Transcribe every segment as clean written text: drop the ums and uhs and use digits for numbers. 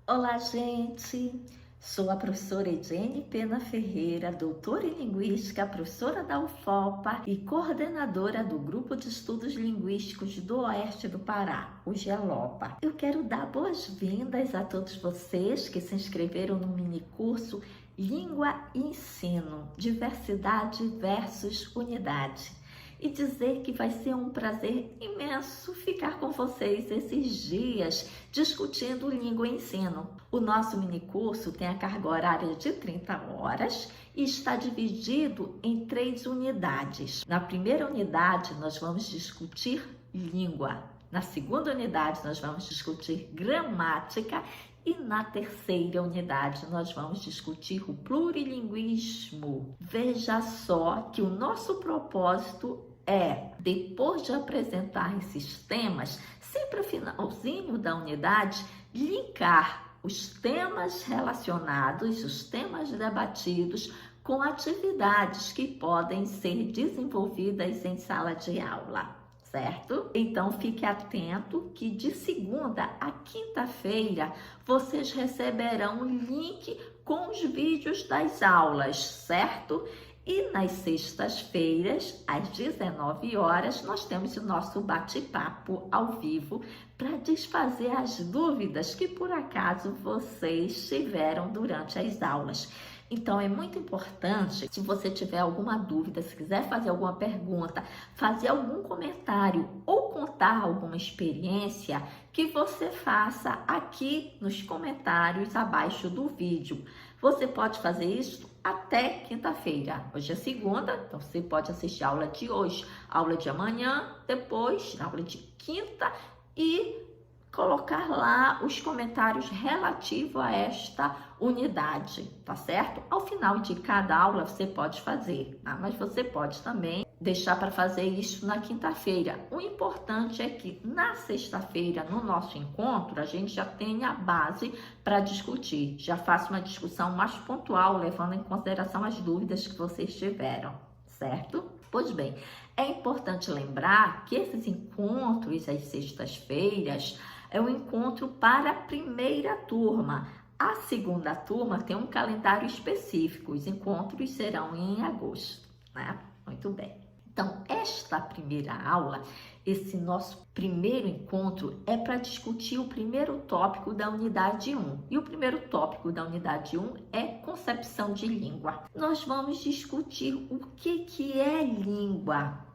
Olá, gente! Sou a professora Ediene Pena Ferreira, doutora em Linguística, professora da UFOPA e coordenadora do Grupo de Estudos Linguísticos do Oeste do Pará, o GELOPA. Eu quero dar boas-vindas a todos vocês que se inscreveram no minicurso Língua e Ensino, Diversidade versus Unidade. E dizer que vai ser um prazer imenso ficar com vocês esses dias discutindo língua e ensino. O nosso minicurso tem a carga horária de 30 horas e está dividido em 3 unidades. Na primeira unidade, nós vamos discutir língua. Na segunda unidade, nós vamos discutir gramática. E na terceira unidade, nós vamos discutir o plurilinguismo. Veja só que o nosso propósito é, depois de apresentar esses temas, sempre ao finalzinho da unidade, linkar os temas relacionados, os temas debatidos, com atividades que podem ser desenvolvidas em sala de aula. Certo? Então, fique atento que de segunda a quinta-feira vocês receberão um link com os vídeos das aulas, certo? E nas sextas-feiras, às 19 horas, nós temos o nosso bate-papo ao vivo para desfazer as dúvidas que por acaso vocês tiveram durante as aulas. Então, é muito importante, se você tiver alguma dúvida, se quiser fazer alguma pergunta, fazer algum comentário ou contar alguma experiência, que você faça aqui nos comentários abaixo do vídeo. Você pode fazer isso até quinta-feira. Hoje é segunda, então você pode assistir a aula de hoje, a aula de amanhã, depois, a aula de quinta e colocar lá os comentários relativos a esta unidade, tá certo? Ao final de cada aula você pode fazer, tá? Mas você pode também deixar para fazer isso na quinta-feira. O importante é que na sexta-feira, no nosso encontro, a gente já tenha a base para discutir. Já faça uma discussão mais pontual, levando em consideração as dúvidas que vocês tiveram, certo? Pois bem, é importante lembrar que esses encontros às sextas-feiras é um encontro para a primeira turma. A segunda turma tem um calendário específico. Os encontros serão em agosto, né? Muito bem. Então, esta primeira aula, esse nosso primeiro encontro é para discutir o primeiro tópico da unidade 1. E o primeiro tópico da unidade 1 é concepção de língua. Nós vamos discutir o que é língua.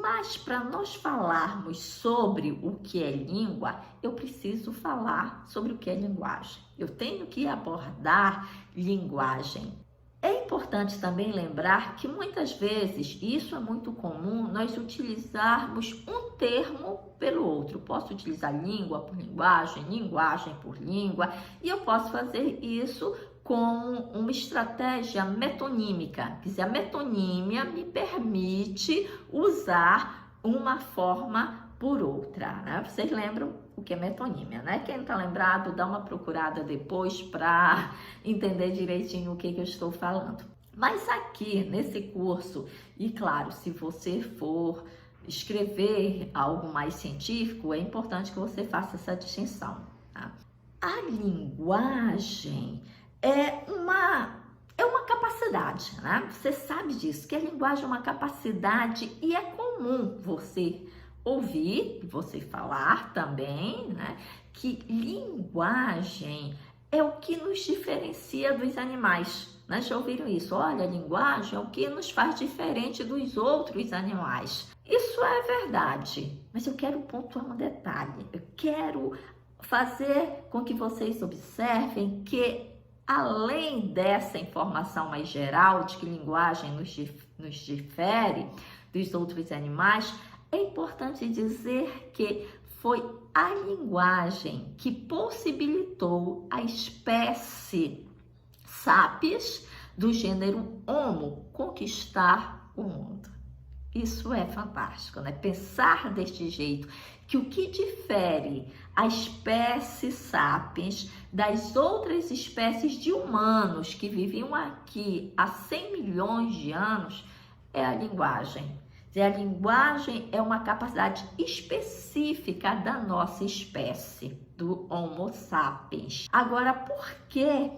Mas para nós falarmos sobre o que é língua, eu preciso falar sobre o que é linguagem. Eu tenho que abordar linguagem. É importante também lembrar que muitas vezes, isso é muito comum, nós utilizarmos um termo pelo outro. Posso utilizar língua por linguagem, linguagem por língua, e eu posso fazer isso com uma estratégia metonímica. Quer dizer, a metonímia me permite usar uma forma por outra, né? Vocês lembram o que é metonímia, né? Quem tá lembrado, dá uma procurada depois para entender direitinho o que eu estou falando. Mas aqui, nesse curso, e claro, se você for escrever algo mais científico, é importante que você faça essa distinção, tá? A linguagem é uma capacidade, né? Você sabe disso, que a linguagem é uma capacidade e é comum você ouvir, você falar também, né? Que linguagem é o que nos diferencia dos animais, né? Já ouviram isso? Olha, a linguagem é o que nos faz diferente dos outros animais. Isso é verdade, mas eu quero pontuar um detalhe. Eu quero fazer com que vocês observem que, além dessa informação mais geral de que linguagem nos difere dos outros animais, é importante dizer que foi a linguagem que possibilitou a espécie Sapiens do gênero Homo conquistar o mundo. Isso é fantástico, né? Pensar deste jeito, que o que difere a espécie Sapiens das outras espécies de humanos que viviam aqui há 100 milhões de anos é a linguagem. A linguagem é uma capacidade específica da nossa espécie. do Homo sapiens. Agora, por que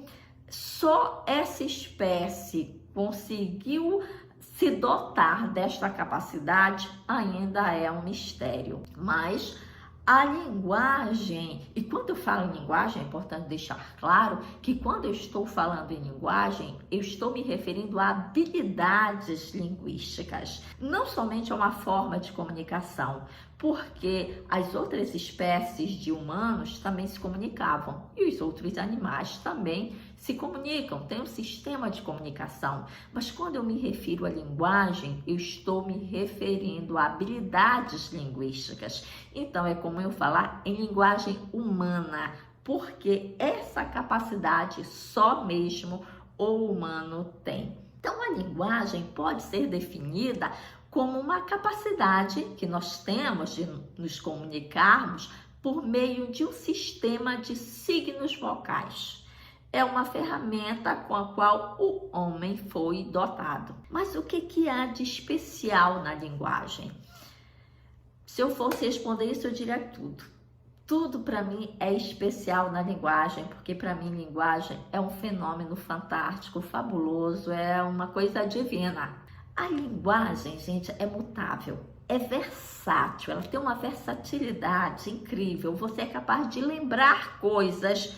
só essa espécie conseguiu se dotar desta capacidade ainda é um mistério. Mas a linguagem, e quando eu falo em linguagem, é importante deixar claro que quando eu estou falando em linguagem, eu estou me referindo a habilidades linguísticas, não somente a uma forma de comunicação, porque as outras espécies de humanos também se comunicavam e os outros animais também se comunicam, tem um sistema de comunicação. Mas quando eu me refiro à linguagem, eu estou me referindo a habilidades linguísticas. Então, é como eu falar em linguagem humana, porque essa capacidade só mesmo o humano tem. Então, a linguagem pode ser definida como uma capacidade que nós temos de nos comunicarmos por meio de um sistema de signos vocais. É uma ferramenta com a qual o homem foi dotado. Mas o que há de especial na linguagem? Se eu fosse responder isso, eu diria tudo. Tudo para mim é especial na linguagem, porque para mim linguagem é um fenômeno fantástico, fabuloso, é uma coisa divina. A linguagem, gente, é mutável, é versátil, ela tem uma versatilidade incrível. Você é capaz de lembrar coisas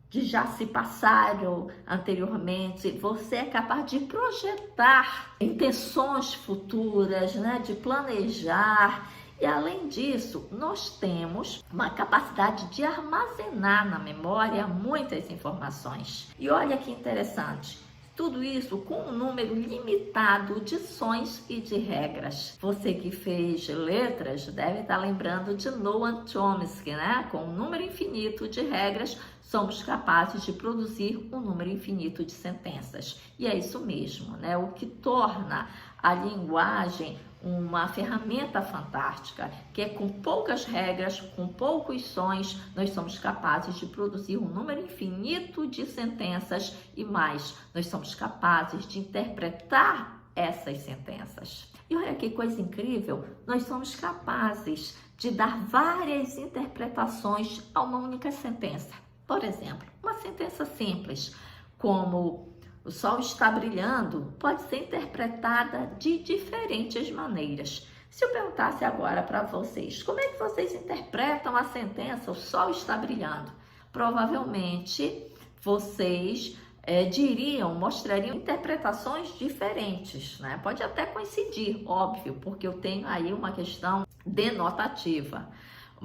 que já se passaram anteriormente, você é capaz de projetar intenções futuras, né? De planejar. E além disso, nós temos uma capacidade de armazenar na memória muitas informações. E olha que interessante, tudo isso com um número limitado de sons e de regras. Você que fez letras deve estar lembrando de Noam Chomsky, né? Com um número infinito de regras, somos capazes de produzir um número infinito de sentenças. E é isso mesmo, né? O que torna a linguagem uma ferramenta fantástica, que é com poucas regras, com poucos sons, nós somos capazes de produzir um número infinito de sentenças e mais, nós somos capazes de interpretar essas sentenças. E olha que coisa incrível, nós somos capazes de dar várias interpretações a uma única sentença. Por exemplo, uma sentença simples, como o sol está brilhando, pode ser interpretada de diferentes maneiras. Se eu perguntasse agora para vocês, como é que vocês interpretam a sentença o sol está brilhando? Provavelmente vocês mostrariam interpretações diferentes, né? Pode até coincidir, óbvio, porque eu tenho aí uma questão denotativa.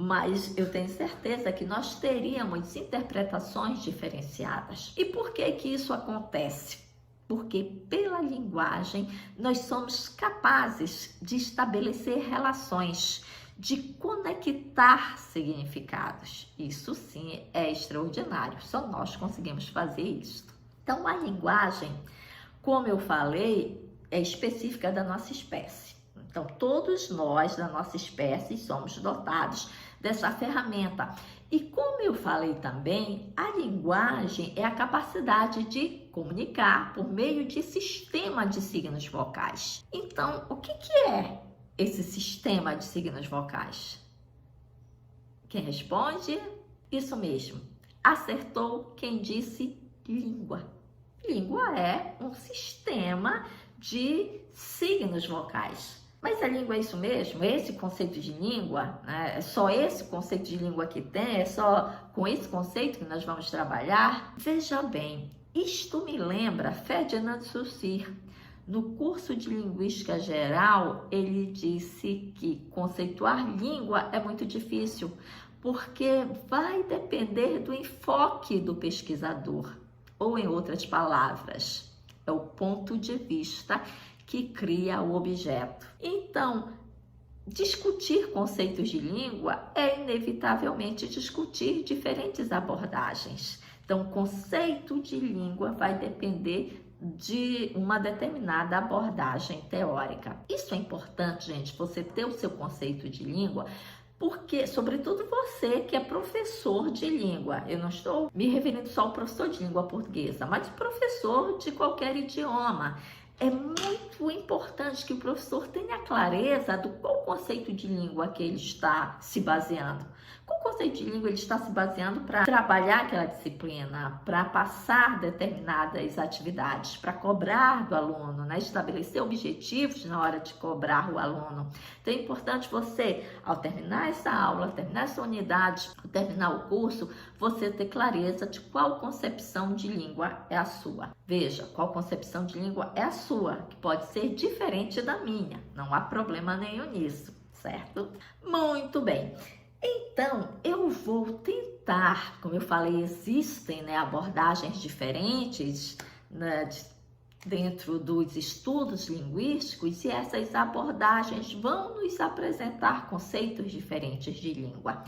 Mas eu tenho certeza que nós teríamos interpretações diferenciadas. E por que isso acontece? Porque pela linguagem nós somos capazes de estabelecer relações, de conectar significados. Isso sim é extraordinário, só nós conseguimos fazer isso. Então a linguagem, como eu falei, é específica da nossa espécie. Então, todos nós da nossa espécie somos dotados dessa ferramenta. E como eu falei também, a linguagem é a capacidade de comunicar por meio de sistema de signos vocais. Então, o que é esse sistema de signos vocais? Quem responde? Isso mesmo. Acertou quem disse língua. Língua é um sistema de signos vocais. Mas a língua é isso mesmo? Esse conceito de língua, né? É só esse conceito de língua que tem? É só com esse conceito que nós vamos trabalhar? Veja bem, isto me lembra Ferdinand Saussure. No curso de Linguística Geral, ele disse que conceituar língua é muito difícil, porque vai depender do enfoque do pesquisador, ou em outras palavras, é o ponto de vista que cria o objeto. Então, discutir conceitos de língua é inevitavelmente discutir diferentes abordagens. Então, o conceito de língua vai depender de uma determinada abordagem teórica. Isso é importante, gente, você ter o seu conceito de língua, porque, sobretudo você que é professor de língua, eu não estou me referindo só ao professor de língua portuguesa, mas professor de qualquer idioma. é muito importante que o professor tenha clareza do qual conceito de língua que ele está se baseando. Qual conceito de língua ele está se baseando para trabalhar aquela disciplina, para passar determinadas atividades, para cobrar do aluno, né? Estabelecer objetivos na hora de cobrar o aluno. Então é importante você, ao terminar essa aula, ao terminar essa unidade, ao terminar o curso, você ter clareza de qual concepção de língua é a sua. Veja, qual concepção de língua é a sua, que pode ser diferente da minha. Não há problema nenhum nisso, certo? Muito bem. Então, eu vou tentar, como eu falei, existem, né, abordagens diferentes, né, dentro dos estudos linguísticos, e essas abordagens vão nos apresentar conceitos diferentes de língua.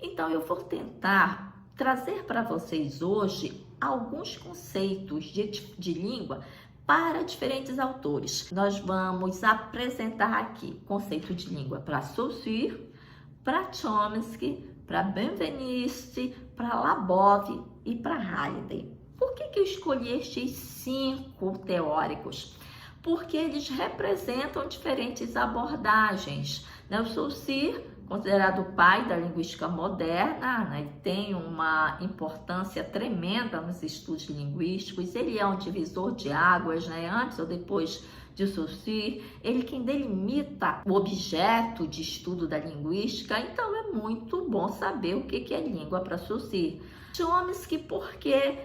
Então, eu vou tentar trazer para vocês hoje alguns conceitos de língua para diferentes autores. Nós vamos apresentar aqui conceito de língua para Saussure, para Chomsky, para Benveniste, para Labov e para Halliday. Por que eu escolhi estes 5 teóricos? Porque eles representam diferentes abordagens. O Saussure, considerado o pai da linguística moderna, né, tem uma importância tremenda nos estudos linguísticos, ele é um divisor de águas, né, antes ou depois de Saussure, ele quem delimita o objeto de estudo da linguística, então é muito bom saber o que é língua para Saussure. Chomsky, porque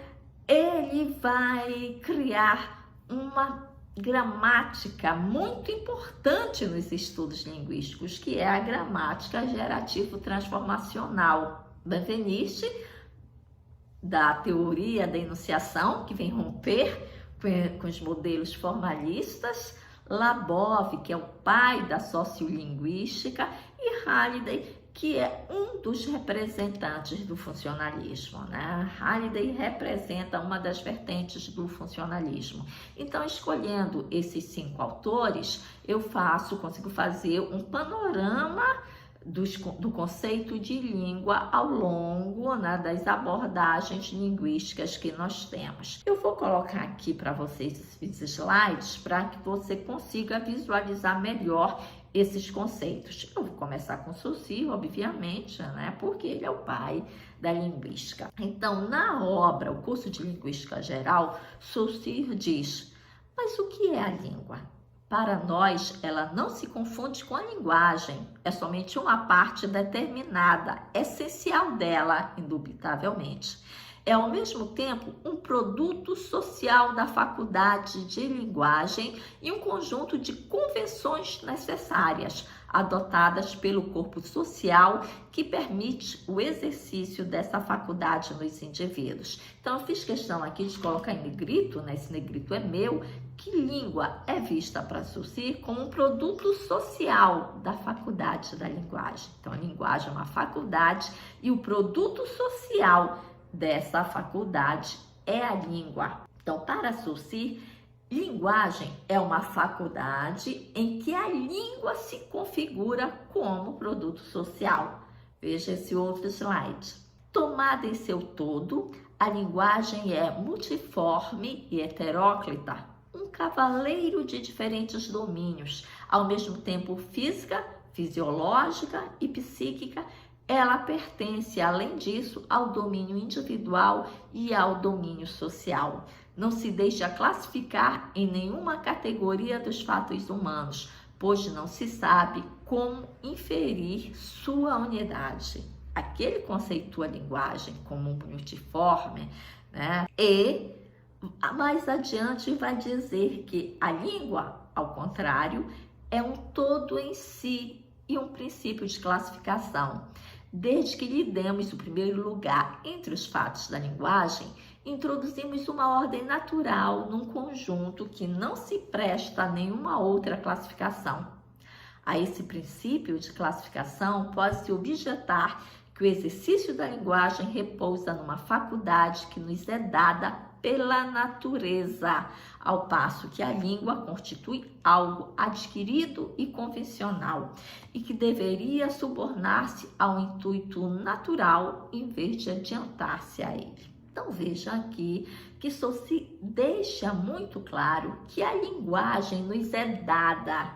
ele vai criar uma gramática muito importante nos estudos linguísticos, que é a gramática gerativo-transformacional. Benveniste, da teoria da enunciação, que vem romper com os modelos formalistas, Labov, que é o pai da sociolinguística, e Halliday, que é um dos representantes do funcionalismo, né? Halliday representa uma das vertentes do funcionalismo. Então, escolhendo esses 5 autores, eu consigo fazer um panorama do conceito de língua ao longo, né, das abordagens linguísticas que nós temos. Eu vou colocar aqui para vocês esses slides para que você consiga visualizar melhor esses conceitos. Eu vou começar com Saussure, obviamente, né, porque ele é o pai da linguística. Então, na obra O Curso de Linguística Geral, Saussure diz: mas o que é a língua? Para nós, ela não se confunde com a linguagem, é somente uma parte determinada, essencial dela, indubitavelmente. É, ao mesmo tempo, um produto social da faculdade de linguagem e um conjunto de convenções necessárias, adotadas pelo corpo social, que permite o exercício dessa faculdade nos indivíduos. Então, eu fiz questão aqui de colocar em negrito, né? Esse negrito é meu, que língua é vista para Saussure como um produto social da faculdade da linguagem. Então, a linguagem é uma faculdade e o produto social dessa faculdade é a língua. Então, para Saussure, linguagem é uma faculdade em que a língua se configura como produto social. Veja esse outro slide. Tomada em seu todo, a linguagem é multiforme e heteróclita, um cavaleiro de diferentes domínios, ao mesmo tempo física, fisiológica e psíquica. Ela pertence, além disso, ao domínio individual e ao domínio social. Não se deixa classificar em nenhuma categoria dos fatos humanos, pois não se sabe como inferir sua unidade. Aquele conceitua a linguagem como multiforme, né? E mais adiante vai dizer que a língua, ao contrário, é um todo em si e um princípio de classificação. Desde que lhe demos o primeiro lugar entre os fatos da linguagem, introduzimos uma ordem natural num conjunto que não se presta a nenhuma outra classificação. A esse princípio de classificação pode-se objetar que o exercício da linguagem repousa numa faculdade que nos é dada pela natureza, ao passo que a língua constitui algo adquirido e convencional e que deveria subornar-se ao intuito natural em vez de adiantar-se a ele. Então veja aqui que Saussure deixa muito claro que a linguagem nos é dada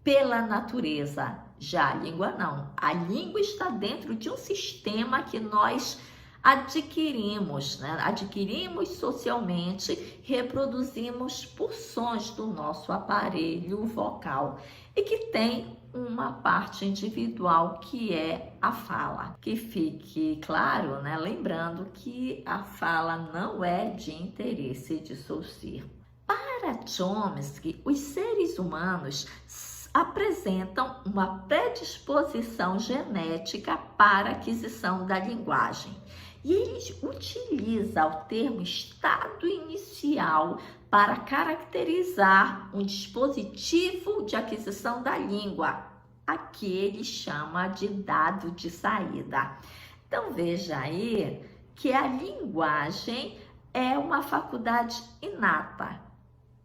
pela natureza. Já a língua não. A língua está dentro de um sistema que nós adquirimos, né? Adquirimos socialmente, reproduzimos por sons do nosso aparelho vocal e que tem uma parte individual que é a fala. Que fique claro, né? Lembrando que a fala não é de interesse de Saussure. Para Chomsky, os seres humanos apresentam uma predisposição genética para a aquisição da linguagem. E ele utiliza o termo estado inicial para caracterizar um dispositivo de aquisição da língua. Aqui ele chama de dado de saída. Então veja aí que a linguagem é uma faculdade inata,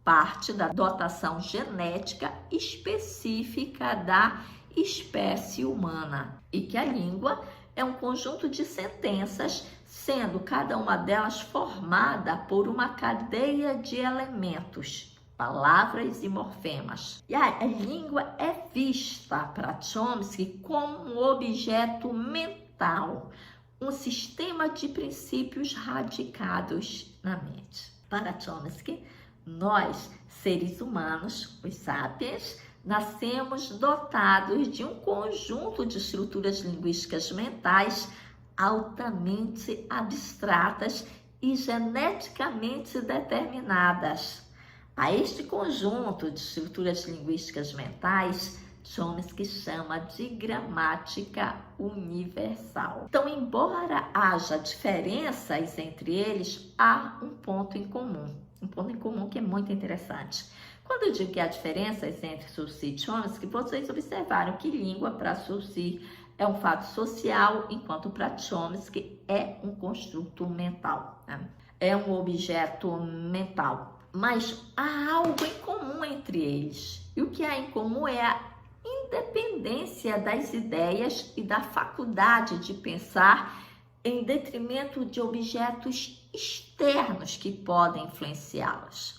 parte da dotação genética específica da espécie humana, e que a língua é um conjunto de sentenças, sendo cada uma delas formada por uma cadeia de elementos, palavras e morfemas. E a língua é vista para Chomsky como um objeto mental, um sistema de princípios radicados na mente. Para Chomsky, nós, seres humanos, os sapiens, nascemos dotados de um conjunto de estruturas linguísticas mentais altamente abstratas e geneticamente determinadas. A este conjunto de estruturas linguísticas mentais, Chomsky chama de gramática universal. Então, embora haja diferenças entre eles, há um ponto em comum. Um ponto em comum que é muito interessante. Quando eu digo que há diferenças entre Saussure e Chomsky, vocês observaram que língua para Saussure é um fato social, enquanto para Chomsky é um construto mental, né? É um objeto mental. Mas há algo em comum entre eles. E o que há em comum é a independência das ideias e da faculdade de pensar em detrimento de objetos externos que podem influenciá-los.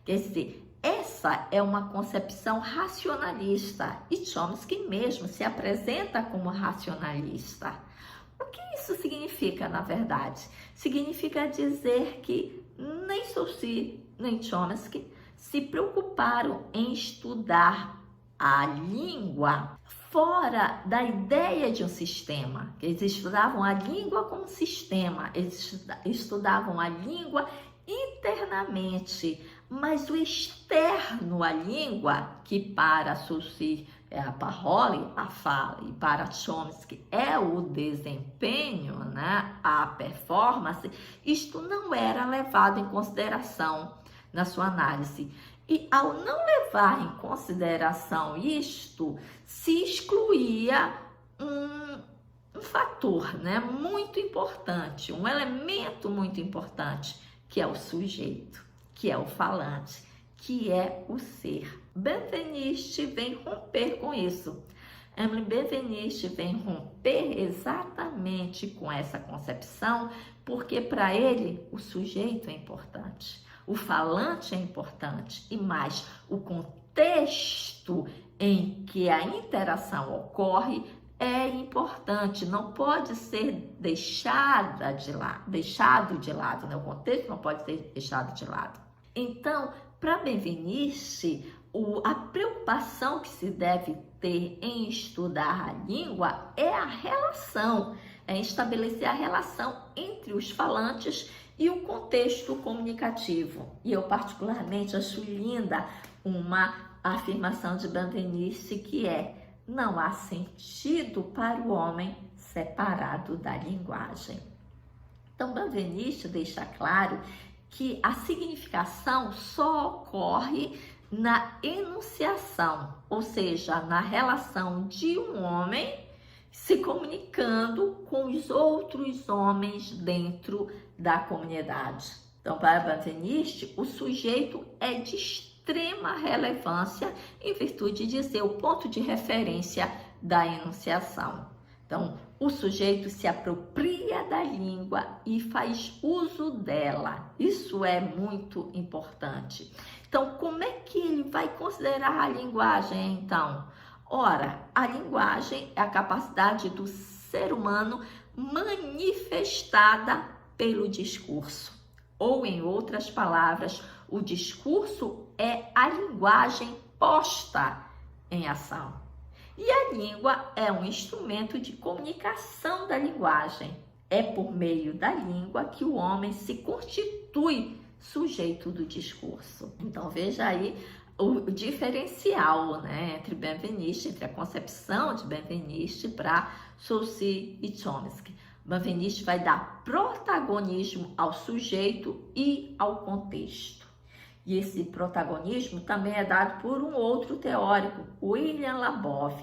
Quer dizer, essa é uma concepção racionalista e Chomsky mesmo se apresenta como racionalista. O que isso significa, na verdade? Significa dizer que nem Saussure nem Chomsky se preocuparam em estudar a língua fora da ideia de um sistema. Eles estudavam a língua como sistema, eles estudavam a língua internamente, mas o externo à língua, que para Saussure é a parole, a fala, e para Chomsky é o desempenho, né, a performance, isto não era levado em consideração na sua análise. E ao não levar em consideração isto, se excluía um fator, né, muito importante, um elemento muito importante, que é o sujeito, que é o falante, que é o ser. Benveniste vem romper com isso. Emile Benveniste vem romper exatamente com essa concepção, porque para ele o sujeito é importante. O falante é importante e mais o contexto em que a interação ocorre é importante, não pode ser deixado de lado, né? O contexto não pode ser deixado de lado. Então, para Benveniste, a preocupação que se deve ter em estudar a língua é a relação, é estabelecer a relação entre os falantes e o contexto comunicativo. E eu particularmente acho linda uma afirmação de Benveniste que é: não há sentido para o homem separado da linguagem. Então, Benveniste deixa claro que a significação só ocorre na enunciação, ou seja, na relação de um homem se comunicando com os outros homens dentro da comunidade. Então, para Benveniste, o sujeito é de extrema relevância em virtude de ser o ponto de referência da enunciação. Então, o sujeito se apropria da língua e faz uso dela. Isso é muito importante. Então, como é que ele vai considerar a linguagem, então? Ora, a linguagem é a capacidade do ser humano manifestada pelo discurso. Ou, em outras palavras, o discurso é a linguagem posta em ação. E a língua é um instrumento de comunicação da linguagem. É por meio da língua que o homem se constitui sujeito do discurso. Então, veja aí o diferencial, né, entre Benveniste, entre a concepção de Benveniste para Saussure e Chomsky. Benveniste vai dar protagonismo ao sujeito e ao contexto. E esse protagonismo também é dado por um outro teórico, William Labov,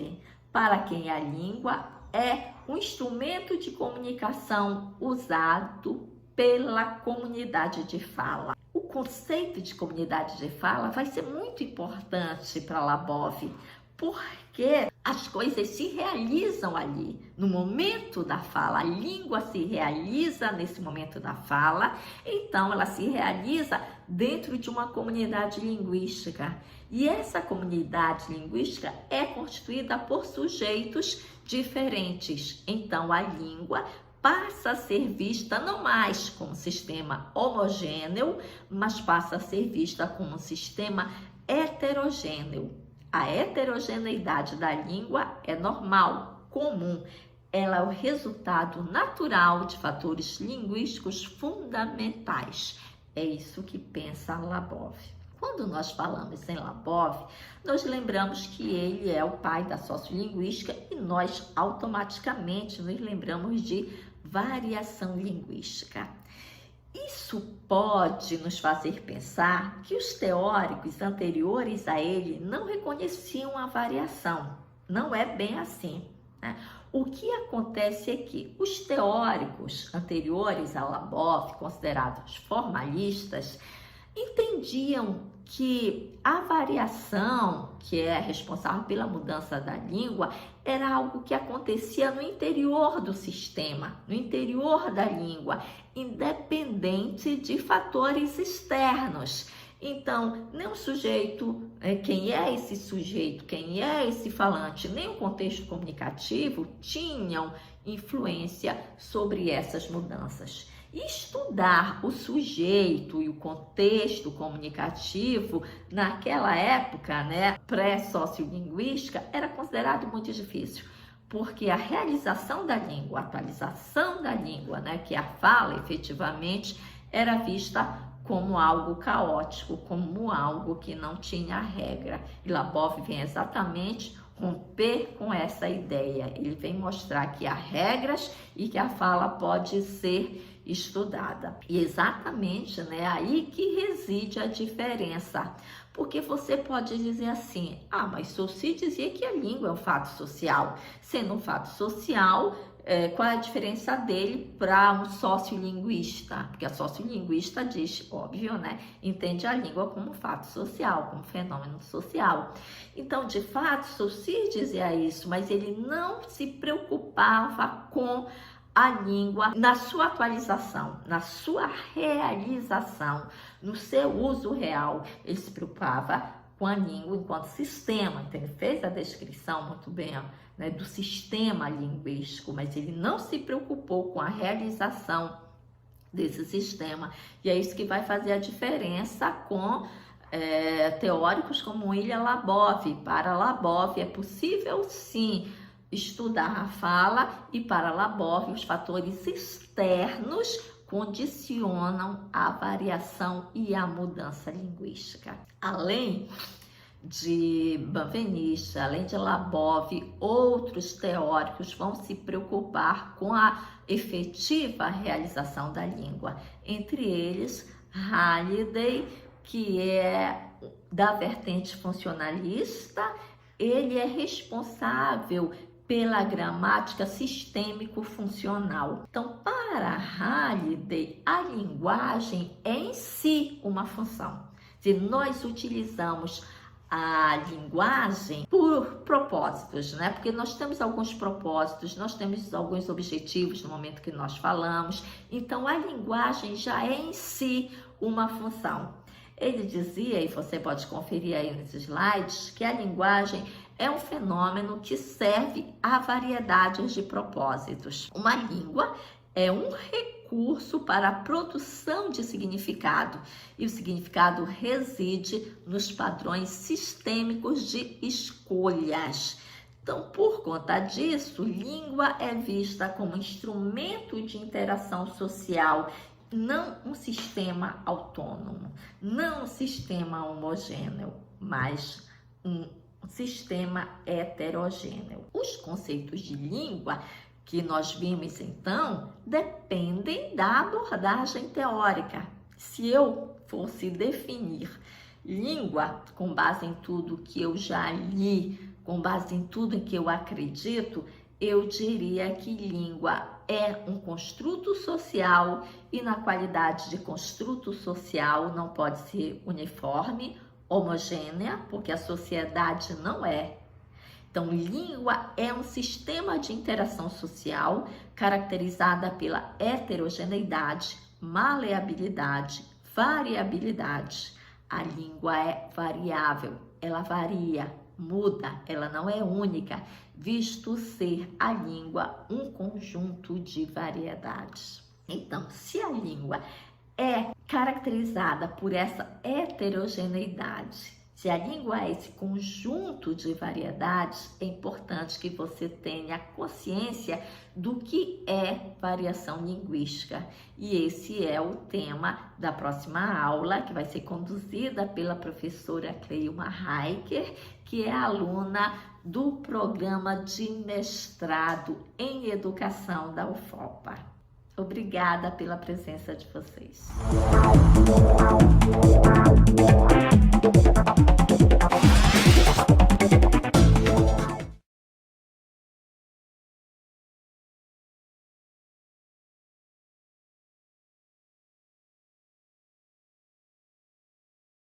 para quem a língua é um instrumento de comunicação usado pela comunidade de fala. O conceito de comunidade de fala vai ser muito importante para Labov, porque as coisas se realizam ali, no momento da fala. A língua se realiza nesse momento da fala, então ela se realiza dentro de uma comunidade linguística. E essa comunidade linguística é constituída por sujeitos diferentes. Então, a língua passa a ser vista não mais como um sistema homogêneo, mas passa a ser vista como um sistema heterogêneo. A heterogeneidade da língua é normal, comum. Ela é o resultado natural de fatores linguísticos fundamentais. É isso que pensa Labov. Quando nós falamos em Labov, nós lembramos que ele é o pai da sociolinguística e nós automaticamente nos lembramos de variação linguística. Isso pode nos fazer pensar que os teóricos anteriores a ele não reconheciam a variação. Não é bem assim, né? O que acontece é que os teóricos anteriores a Labov, considerados formalistas, entendiam que a variação, que é responsável pela mudança da língua, era algo que acontecia no interior do sistema, no interior da língua, independente de fatores externos. Então, nem o sujeito, quem é esse sujeito, quem é esse falante, nem o contexto comunicativo tinham influência sobre essas mudanças. Estudar o sujeito e o contexto comunicativo naquela época, né, pré-sociolinguística, era considerado muito difícil, porque a realização da língua, a atualização da língua, né, que é a fala efetivamente, era vista como algo caótico, como algo que não tinha regra. E Labov vem exatamente romper com essa ideia. Ele vem mostrar que há regras e que a fala pode ser estudada. E exatamente, né, aí que reside a diferença. Porque você pode dizer assim, mas Saussure dizia que a língua é um fato social. Sendo um fato social, qual é a diferença dele para um sociolinguista? Porque a sociolinguista diz, óbvio, né, entende a língua como um fato social, como um fenômeno social. Então, de fato, Saussure dizia isso, mas ele não se preocupava com a língua na sua atualização, na sua realização, no seu uso real. Ele se preocupava com a língua enquanto sistema. Então, ele fez a descrição muito bem, né, do sistema linguístico, mas ele não se preocupou com a realização desse sistema. E é isso que vai fazer a diferença com teóricos como William Labov. Para Labov é possível, sim, estudar a fala, e para Labov os fatores externos condicionam a variação e a mudança linguística. Além de Benveniste, além de Labov, outros teóricos vão se preocupar com a efetiva realização da língua. Entre eles, Halliday, que é da vertente funcionalista, ele é responsável pela gramática sistêmico-funcional. Então, para Halliday, a linguagem é em si uma função. Se nós utilizamos a linguagem por por propósitos, né? Porque nós temos alguns propósitos, nós temos alguns objetivos no momento que nós falamos, então a linguagem já é em si uma função. Ele dizia, e você pode conferir aí nos slides, que a linguagem é um fenômeno que serve a variedades de propósitos. Uma língua é um recurso para a produção de significado, e o significado reside nos padrões sistêmicos de escolhas. Então, por conta disso, língua é vista como instrumento de interação social, não um sistema autônomo, não um sistema homogêneo, mas um sistema heterogêneo. Os conceitos de língua que nós vimos então dependem da abordagem teórica. Se eu fosse definir língua com base em tudo que eu já li, com base em tudo em que eu acredito, eu diria que língua é um construto social e na qualidade de construto social não pode ser uniforme, homogênea, porque a sociedade não é. Então, língua é um sistema de interação social caracterizada pela heterogeneidade, maleabilidade, variabilidade. A língua é variável, ela varia, muda, ela não é única, visto ser a língua um conjunto de variedades. Então, se a língua é caracterizada por essa heterogeneidade, se a língua é esse conjunto de variedades, é importante que você tenha consciência do que é variação linguística. E esse é o tema da próxima aula, que vai ser conduzida pela professora Cleilma Heiker, que é aluna do programa de mestrado em educação da UFOPA. Obrigada pela presença de vocês.